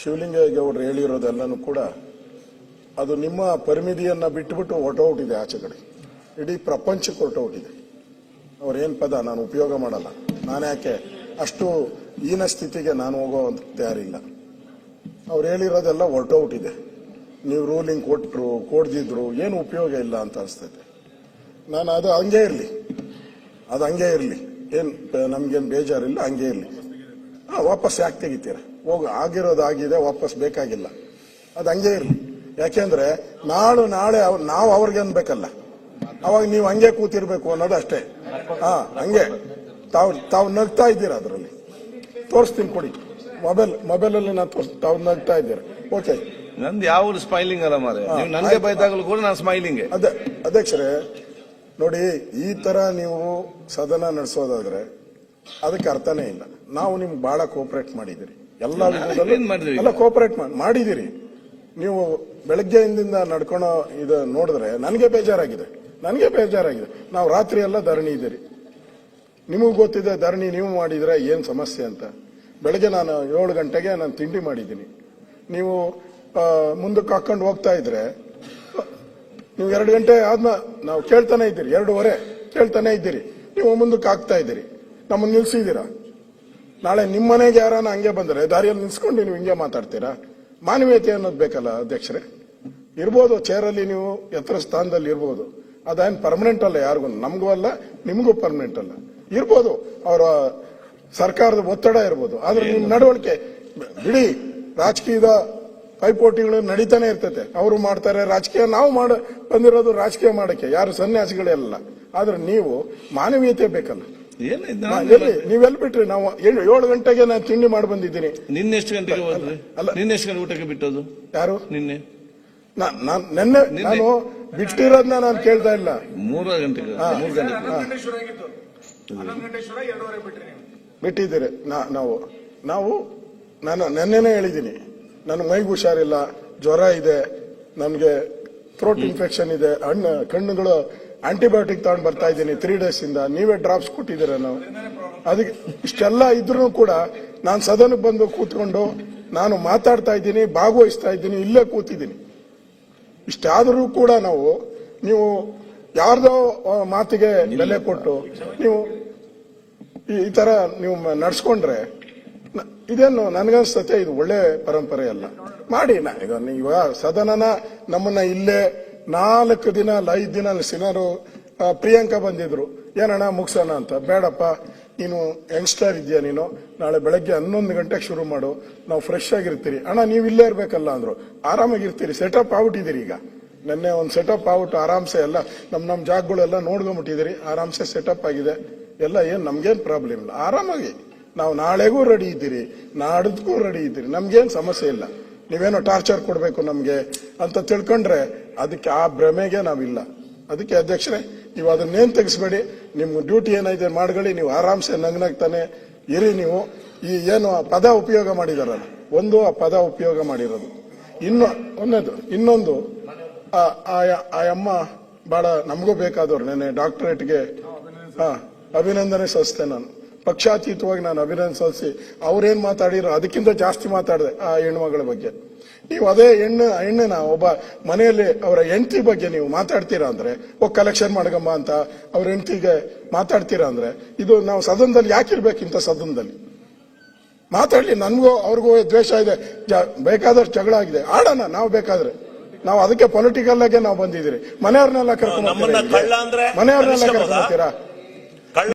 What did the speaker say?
ಶಿವಲಿಂಗೇಗೌಡರು ಹೇಳಿರೋದೆಲ್ಲನೂ ಕೂಡ ಅದು ನಿಮ್ಮ ಪರಿಮಿತಿಯನ್ನ ಬಿಟ್ಟುಬಿಟ್ಟು ಹೊರಟೋಗ್ಬಿಟ್ಟಿದೆ ಆಚೆ ಕಡೆ. ಇಡೀ ಪ್ರಪಂಚಕ್ಕೆ ಹೊರಟೋಗ್ಬಿಟ್ಟಿದೆ. ಅವ್ರೇನ್ ಪದ ನಾನು ಉಪಯೋಗ ಮಾಡಲ್ಲ. ನಾನ್ಯಾಕೆ ಅಷ್ಟು ಹೀನ ಸ್ಥಿತಿಗೆ ನಾನು ಹೋಗೋ ತಯಾರಿಲ್ಲ. ಅವ್ರು ಹೇಳಿರೋದೆಲ್ಲ ಹೊರಟೋಗ್ಬಿಟ್ಟಿದೆ. ನೀವು ರೂಲಿಂಗ್ ಕೊಟ್ಟರು ಕೊಡ್ದಿದ್ರು ಏನು ಉಪಯೋಗ ಇಲ್ಲ ಅಂತ ಅನಿಸ್ತೈತೆ. ನಾನು ಅದು ಹಂಗೆ ಇರಲಿ, ಅದು ಹಂಗೆ ಇರಲಿ, ಏನ್ ನಮ್ಗೇನು ಬೇಜಾರಿಲ್ಲ, ಹಂಗೆ ಇರಲಿ. ವಾಪಸ್ ಯಾಕೆ ತೆಗಿತೀರ? ಆಗಿರೋದಾಗಿದೆ, ವಾಪಸ್ ಬೇಕಾಗಿಲ್ಲ, ಅದು ಹಂಗೆ ಇರಲಿ. ಯಾಕೆಂದ್ರೆ ನಾಳೆ ನಾವು ಅವ್ರಿಗೆ ಅನ್ಬೇಕಲ್ಲ, ಅವಾಗ ನೀವು ಹಂಗೆ ಕೂತಿರ್ಬೇಕು ಅನ್ನೋದು ಅಷ್ಟೇ. ಹಂಗೆ ತಾವು ನಗ್ತಾ ಇದ್ದೀರಾ, ಅದರಲ್ಲಿ ತೋರಿಸ್ತೀನಿ ಕೊಡಿ, ಮೊಬೈಲಲ್ಲಿ ನಾನು ತಾವು ನಗ್ತಾ ಇದ್ದೀರಾ. ಓಕೆ, ನಂದು ಯಾವ ಸ್ಮೈಲಿಂಗ್ ಅಲ್ಲ ಮಾರೆ, ನೀವು ನನಗೆ ಬೈದಾಗಲೂ ಕೂಡ ನಾನು ಸ್ಮೈಲಿಂಗ್. ಅಧ್ಯಕ್ಷರೇ ನೋಡಿ, ಈ ತರ ನೀವು ಸದನ ನಡೆಸೋದಾದ್ರೆ ಅದಕ್ಕೆ ಅರ್ಥನೇ ಇಲ್ಲ. ನಾವು ನಿಮ್ಗೆ ಬಹಳ ಕೋಪರೇಟ್ ಮಾಡಿದಿರಿ, ಎಲ್ಲ ವಿಧದಲ್ಲೂ ಕೋಪರೇಟ್ ಮಾಡಿದಿರಿ. ನೀವು ಬೆಳಗ್ಗೆಯಿಂದ ನಡ್ಕೊಳೋ ಇದು ನೋಡಿದ್ರೆ ನನಗೆ ಬೇಜಾರಾಗಿದೆ. ನಾವು ರಾತ್ರಿ ಎಲ್ಲ ಧರಣಿ ಇದ್ದೀರಿ. ನಿಮಗೂ ಗೊತ್ತಿದೆ ಧರಣಿ ನೀವು ಮಾಡಿದ್ರೆ ಏನ್ ಸಮಸ್ಯೆ ಅಂತ. ಬೆಳಗ್ಗೆ ನಾನು 7 ಗಂಟೆಗೆ ನಾನು ತಿಂಡಿ ಮಾಡಿದ್ದೀನಿ. ನೀವು ಮುಂದಕ್ಕೆ ಹಾಕೊಂಡು ಹೋಗ್ತಾ ಇದ್ರೆ ನೀವು 2 ಗಂಟೆ ಆದ್ಮೇಲೆ ನಾವು ಕೇಳ್ತಾನೆ ಇದ್ದೀರಿ, 2:15 ಕೇಳ್ತಾನೆ ಇದ್ದೀರಿ. ನೀವು ಮುಂದಕ್ಕೆ ಹಾಕ್ತಾ ಇದ್ದೀರಿ, ನಮ್ಮನ್ನು ನಿಲ್ಸಿದ್ದೀರಾ. ನಾಳೆ ನಿಮ್ಮ ಮನೆಗೆ ಯಾರನ್ನ ಹಂಗೆ ಬಂದ್ರೆ ದಾರಿಯಲ್ಲಿ ನಿಲ್ಸ್ಕೊಂಡು ನೀವು ಹಿಂಗೆ ಮಾತಾಡ್ತೀರಾ? ಮಾನವೀಯತೆ ಅನ್ನೋದು ಬೇಕಲ್ಲ ಅಧ್ಯಕ್ಷರೇ. ಇರ್ಬೋದು, ಚೇರಲ್ಲಿ ನೀವು ಎತ್ತರ ಸ್ಥಾನದಲ್ಲಿ ಇರ್ಬೋದು, ಅದೇನು ಪರ್ಮನೆಂಟ್ ಅಲ್ಲ, ಯಾರಿಗೂ, ನಮಗೂ ಅಲ್ಲ ನಿಮಗೂ ಪರ್ಮನೆಂಟ್ ಅಲ್ಲ. ಇರ್ಬೋದು, ಅವರ ಸರ್ಕಾರದ ಒತ್ತಡ ಇರ್ಬೋದು, ಆದ್ರೆ ನಿಮ್ ನಡವಳಿಕೆ ಬಿಡಿ. ರಾಜಕೀಯದ ಪೈಪೋಟಿಗಳು ನಡೀತಾನೆ ಇರ್ತೈತೆ. ಅವರು ಮಾಡ್ತಾರೆ ರಾಜಕೀಯ, ನಾವು ಬಂದಿರೋದು ರಾಜಕೀಯ ಮಾಡಕ್ಕೆ, ಯಾರು ಸನ್ಯಾಸಿಗಳೇ ಆದ್ರೆ ನೀವು ಮಾನವೀಯತೆ ಬೇಕಲ್ಲ. ನೀವೆಲ್ಲಿ ಬಿಟ್ರಿ? ನಾವು 7 ಗಂಟೆಗೆ ನಾನು ತಿಂಡಿ ಮಾಡಿ ಬಂದಿದ್ದೀನಿ. ನಿನ್ನೆ ಎಷ್ಟು ಗಂಟೆಗೆ ಹೋದ್ರಿ? ಅಲ್ಲ, ನಿನ್ನೆ ಎಷ್ಟು ಗಂಟೆ ಊಟಕ್ಕೆ ಬಿಟ್ಟೋದು? ಯಾರು? ನಿನ್ನೆ ನೆನ್ನೆ ನಾನು ಬಿಟ್ಟಿರೋದನ್ನ ನಾನು ಕೇಳ್ತಾ ಇಲ್ಲ. 3 ಗಂಟೆಗೆ ಬಿಟ್ಟಿದ್ದೀರಿ. ನಾನು ನೆನ್ನೆನೇ ಹೇಳಿದ್ದೀನಿ, ನನ್ನ ಮೈಗೆ ಹುಷಾರಿಲ್ಲ, ಜ್ವರ ಇದೆ, ನನಗೆ ಥ್ರೋಟ್ ಇನ್ಫೆಕ್ಷನ್ ಇದೆ, ಕಣ್ಣುಗಳು ಆಂಟಿಬಯೋಟಿಕ್ ತಗೊಂಡು ಬರ್ತಾ ಇದ್ದೀನಿ 3 ಡೇಸ್ ಇಂದ. ನೀವೇ ಡ್ರಾಪ್ಸ್ ಕೊಟ್ಟಿದ್ದೀರ. ನಾವು ಅದಕ್ಕೆ ಇಷ್ಟೆಲ್ಲ ಇದ್ರೂ ಕೂಡ ನಾನು ಸದನಕ್ಕೆ ಬಂದು ಕೂತ್ಕೊಂಡು ನಾನು ಮಾತಾಡ್ತಾ ಇದ್ದೀನಿ, ಭಾಗವಹಿಸ್ತಾ ಇದ್ದೀನಿ, ಇಲ್ಲೇ ಕೂತಿದ್ದೀನಿ. ಇಷ್ಟಾದರೂ ಕೂಡ ನೀವು ಯಾರ್ದೋ ಮಾತಿಗೆ ಬೆಲೆ ಕೊಟ್ಟು ನೀವು ಈ ತರ ನೀವು ನಡ್ಸ್ಕೊಂಡ್ರೆ ಇದೇನು ನನಗನ್ಸ್ತತೆ ಇದು ಒಳ್ಳೆ ಪರಂಪರೆ ಅಲ್ಲ. ಮಾಡಿ ಇವಾಗ ಸದನನ ನಮ್ಮನ್ನ ಇಲ್ಲೇ 4 ದಿನ ಅಲ್ಲ 5 ದಿನ ಸಿನಾರು ಪ್ರಿಯಾಂಕಾ ಬಂದಿದ್ರು, ಏನಣ್ಣ ಮುಗ್ಸೋಣ ಅಂತ. ಬೇಡಪ್ಪ, ನೀನು ಯಂಗ್ಸ್ಟರ್ ಇದೆಯಾ, ನೀನು ನಾಳೆ ಬೆಳಗ್ಗೆ 11 ಗಂಟೆಗೆ ಶುರು ಮಾಡು, ನಾವು ಫ್ರೆಶ್ ಆಗಿರ್ತೀರಿ. ಅಣ್ಣ ನೀವು ಇಲ್ಲೇ ಇರ್ಬೇಕಲ್ಲ ಅಂದ್ರು. ಆರಾಮಾಗಿರ್ತೀರಿ, ಸೆಟಪ್ ಆಗ್ಬಿಟ್ಟಿದ್ದೀರಿ. ಈಗ ನೆನ್ನೆ ಒಂದು ಸೆಟಪ್ ಆಗ್ಬಿಟ್ಟು ಆರಾಮ್ಸೆ ಎಲ್ಲ ನಮ್ ಜಾಗಗಳೆಲ್ಲ ನೋಡ್ಕೊಂಡ್ಬಿಟ್ಟಿದ್ದೀರಿ, ಆರಾಮ್ಸೆ ಸೆಟಪ್ ಆಗಿದೆ ಎಲ್ಲ. ಏನ್ ನಮ್ಗೇನ್ ಪ್ರಾಬ್ಲಮ್ ಇಲ್ಲ, ಆರಾಮಾಗಿ ನಾವು ನಾಳೆಗೂ ರೆಡಿ ಇದ್ದೀರಿ, ನಾಡಿದ್ಗೂ ರೆಡಿ ಇದ್ದೀರಿ, ನಮ್ಗೇನ್ ಸಮಸ್ಯೆ ಇಲ್ಲ. ನೀವೇನೋ ಟಾರ್ಚರ್ ಕೊಡ್ಬೇಕು ನಮ್ಗೆ ಅಂತ ತಿಳ್ಕೊಂಡ್ರೆ ಅದಕ್ಕೆ ಆ ಭ್ರಮೆಗೆ ನಾವಿಲ್ಲ. ಅದಕ್ಕೆ ಅಧ್ಯಕ್ಷರೇ, ನೀವು ಅದನ್ನೇನ್ ತೆಗಿಸ್ಬೇಡಿ, ನಿಮ್ ಡ್ಯೂಟಿ ಏನೈತೆ ಮಾಡ್ಕೊಳ್ಳಿ, ನೀವು ಆರಾಮ್ಸೆ ನಗ್ನಗ್ತಾನೆ ಇರಿ. ನೀವು ಈ ಏನು ಪದ ಉಪಯೋಗ ಮಾಡಿದಾರಲ್ಲ, ಒಂದು ಆ ಪದ ಉಪಯೋಗ ಮಾಡಿರೋದು, ಇನ್ನೊಂದು ಆ ಅಮ್ಮ ಬಹಳ ನಮಗೂ ಬೇಕಾದವ್ರು. ನೆನ್ನೆ ಡಾಕ್ಟರೇಟ್ಗೆ ಅಭಿನಂದನೆ ಸಲ್ಲಿಸ್ತೆ. ನಾನು ಪಕ್ಷಾತೀತವಾಗಿ ನಾನು ಅಭಿನಂದನೆ ಸಲ್ಲಿಸಿ ಅವ್ರೇನ್ ಮಾತಾಡಿರೋ ಅದಕ್ಕಿಂತ ಜಾಸ್ತಿ ಮಾತಾಡಿದೆ ಆ ಹೆಣ್ಮಗಳ ಬಗ್ಗೆ. ನೀವು ಅದೇ ಹೆಣ್ಣಿನ ಒಬ್ಬ ಮನೆಯಲ್ಲಿ ಅವರ ಹೆಂಡತಿ ಬಗ್ಗೆ ನೀವು ಮಾತಾಡ್ತೀರಾ ಅಂದ್ರೆ, ಕಲೆಕ್ಷನ್ ಮಾಡಗಮ್ಮ ಅಂತ ಅವ್ರ ಹೆಂಡತಿಗೆ ಮಾತಾಡ್ತೀರಾ ಅಂದ್ರೆ, ಇದು ನಾವು ಸದನದಲ್ಲಿ ಯಾಕಿರ್ಬೇಕು? ಇಂಥ ಸದನದಲ್ಲಿ ಮಾತಾಡ್ಲಿ. ನನ್ಗೂ ಅವ್ರಿಗೂ ದ್ವೇಷ ಇದೆ, ಬೇಕಾದಷ್ಟು ಜಗಳ ಆಗಿದೆ, ಆಡೋಣ ನಾವು ಬೇಕಾದ್ರೆ. ನಾವು ಅದಕ್ಕೆ ಪೊಲಿಟಿಕಲ್ ಆಗಿ ನಾವು ಬಂದಿದ್ದೀರಿ. ಮನೆಯವ್ರನ್ನೆಲ್ಲ ಕರ್ಕೊಂಡ್ಬರ್ತೀರಾ?